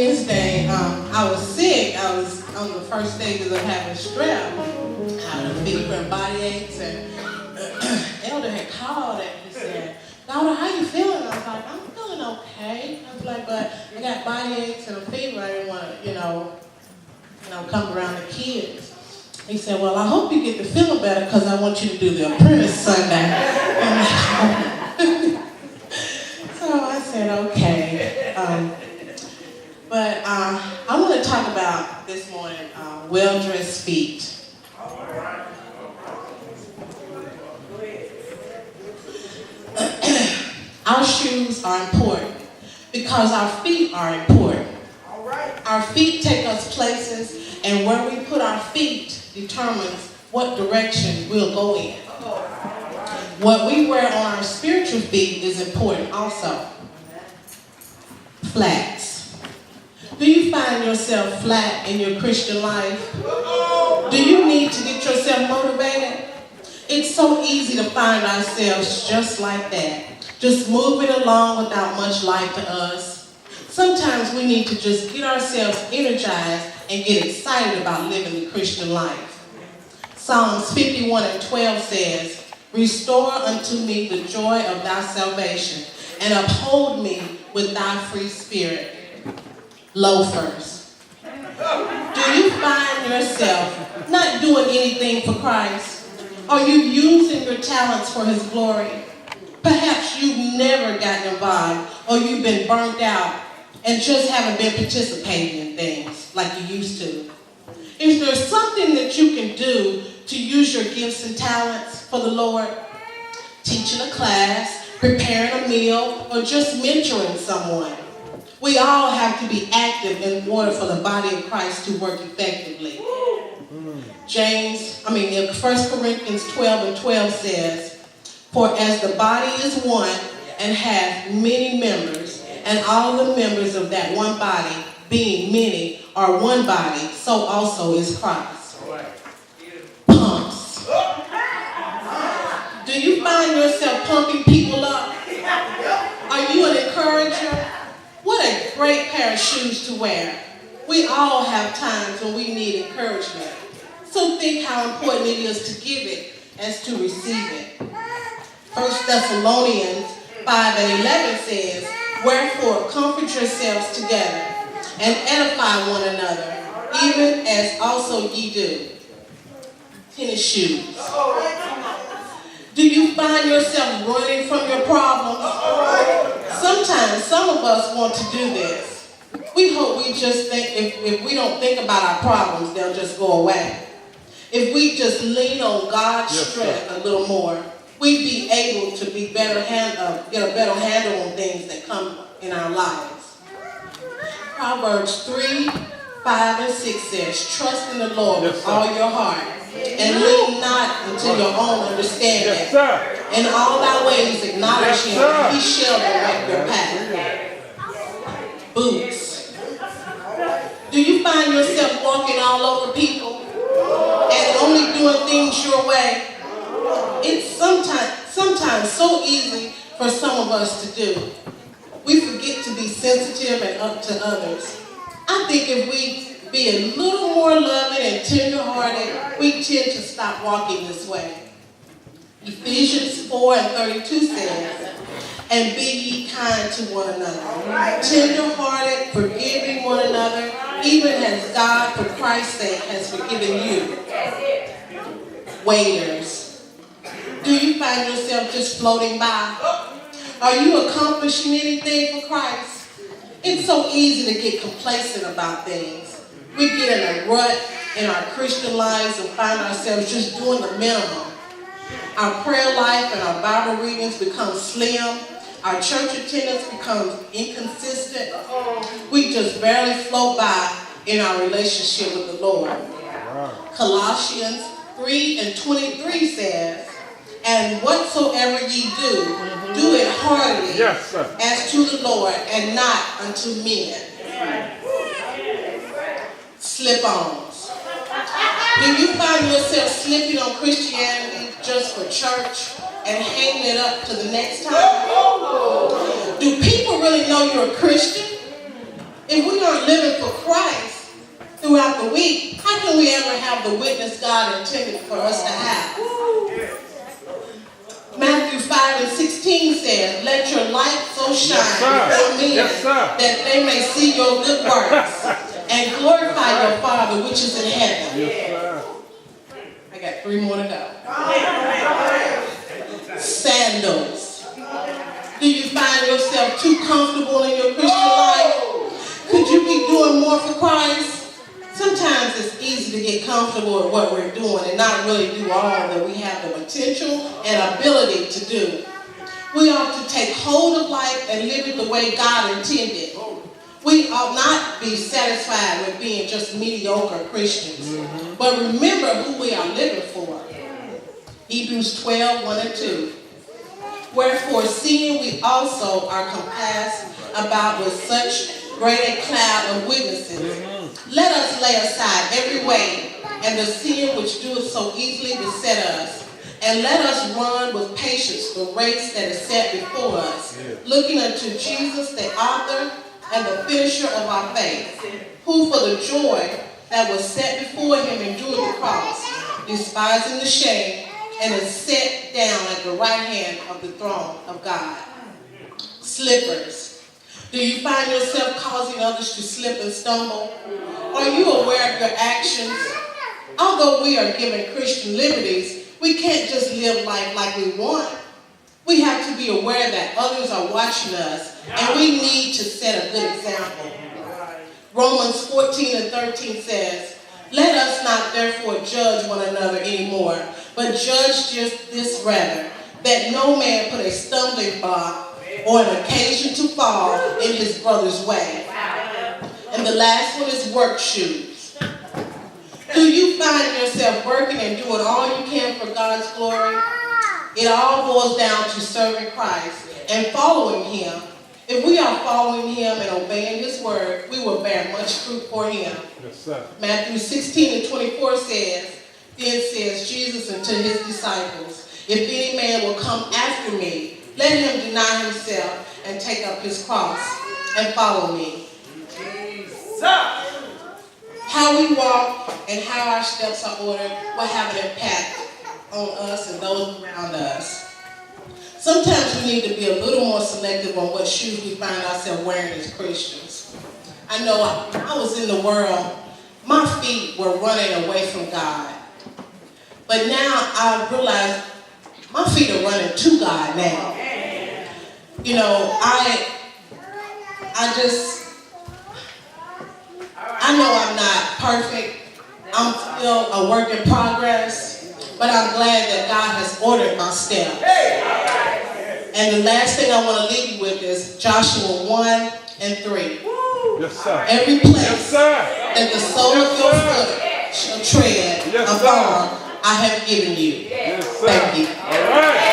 Wednesday, I was sick. I was on the first stages of having strep, having fever and body aches, and Elder had called and he said, "Daughter, how you feeling?" I was like, "I'm feeling okay." I was like, "But I got body aches and a fever. I didn't want to, come around the kids." He said, "Well, I hope you get to feeling better because I want you to do the Apprentice Sunday." So I said, "Okay." But I want to talk about this morning well-dressed feet. Our shoes are important because our feet are important. Our feet take us places, and where we put our feet determines what direction we'll go in. What we wear on our spiritual feet is important also. Flats. Do you find yourself flat in your Christian life? Do you need to get yourself motivated? It's so easy to find ourselves just like that, just moving along without much life to us. Sometimes we need to just get ourselves energized and get excited about living the Christian life. Psalms 51:12 says, "Restore unto me the joy of thy salvation, and uphold me with thy free spirit." Loafers. Do you find yourself not doing anything for Christ? Are you using your talents for His glory? Perhaps you've never gotten involved, or you've been burnt out and just haven't been participating in things like you used to. Is there something that you can do to use your gifts and talents for the Lord? Teaching a class, preparing a meal, or just mentoring someone. We all have to be active in order for the body of Christ to work effectively. 1 Corinthians 12:12 says, "For as the body is one and has many members, and all the members of that one body, being many, are one body, so also is Christ." Pumps. Do you find yourself pumping people up? Are you an encourager? What a great pair of shoes to wear. We all have times when we need encouragement. So think how important it is to give it as to receive it. 1 Thessalonians 5:11 says, "Wherefore comfort yourselves together and edify one another, even as also ye do." Tennis shoes. Do you find yourself running from your problems? Sometimes some of us want to do this. We hope we just think if we don't think about our problems, they'll just go away. If we just lean on God's strength a little more, we'd be able to get a better handle on things that come in our lives. Proverbs 3:5-6 says, "Trust in the Lord with all your heart, and lean not into your own understanding. In all thy ways acknowledge Him, and He shall direct your path." Boots. Do you find yourself walking all over people and only doing things your way? It's sometimes so easy for some of us to do. We forget to be sensitive and up to others. I think if we be a little more loving and tender-hearted, we tend to stop walking this way. Ephesians 4:32 says, "And be ye kind to one another, tender-hearted, forgiving one another, even as God, for Christ's sake, has forgiven you." Waiters. Do you find yourself just floating by? Are you accomplishing anything for Christ? It's so easy to get complacent about things. We get in a rut in our Christian lives and find ourselves just doing the minimum. Our prayer life and our Bible readings become slim. Our church attendance becomes inconsistent. We just barely float by in our relationship with the Lord. Colossians 3:23 says, "And whatsoever ye do, do it heartily as to the Lord and not unto men." Slip-ons. Do you find yourself slipping on Christianity just for church and hanging it up to the next time? Do people really know you're a Christian? If we aren't living for Christ throughout the week, how can we ever have the witness God intended for us to have? Matthew 5:16 says, let your light so shine before men that they may see your good works and glorify your Father which is in heaven. I got 3 more to go. Sandals. Do you find yourself too comfortable in your Christian life? Could you be doing more for Christ? Sometimes it's easy to get comfortable at what we're doing and not really do all that we have the potential and ability to do. We ought to take hold of life and live it the way God intended. We ought not be satisfied with being just mediocre Christians, but remember who we are living for. Hebrews 12:1-2. Wherefore, seeing we also are compassed about with such great a cloud of witnesses, let us lay aside every weight and the sin which doeth so easily beset us, and let us run with patience the race that is set before us, looking unto Jesus, the author and the finisher of our faith, who for the joy that was set before him endured the cross, despising the shame, and is set down at the right hand of the throne of God. Slippers. Do you find yourself causing others to slip and stumble? Are you aware of your actions? Although we are given Christian liberties, we can't just live life like we want. We have to be aware that others are watching us, and we need to set a good example. Romans 14:13 says, let us not therefore judge one another anymore, but judge just this rather, that no man put a stumbling block or an occasion to fall in his brother's way. And the last one is work shoes. Do you find yourself working and doing all you can for God's glory? It all boils down to serving Christ and following him. If we are following him and obeying his word, we will bear much fruit for him. Yes, sir. Matthew 16:24 then says Jesus unto his disciples, if any man will come after me, let him deny himself and take up his cross and follow me. How we walk and how our steps are ordered will have an impact on us and those around us. Sometimes we need to be a little more selective on what shoes we find ourselves wearing as Christians. I know when I was in the world, my feet were running away from God. But now I realize my feet are running to God now. You know, I know I'm not perfect. I'm still a work in progress, but I'm glad that God has ordered my steps. And the last thing I want to leave you with is Joshua 1:3. Yes, sir. Every place that the sole of your foot shall tread upon, I have given you. Yes, sir. Thank you. All right.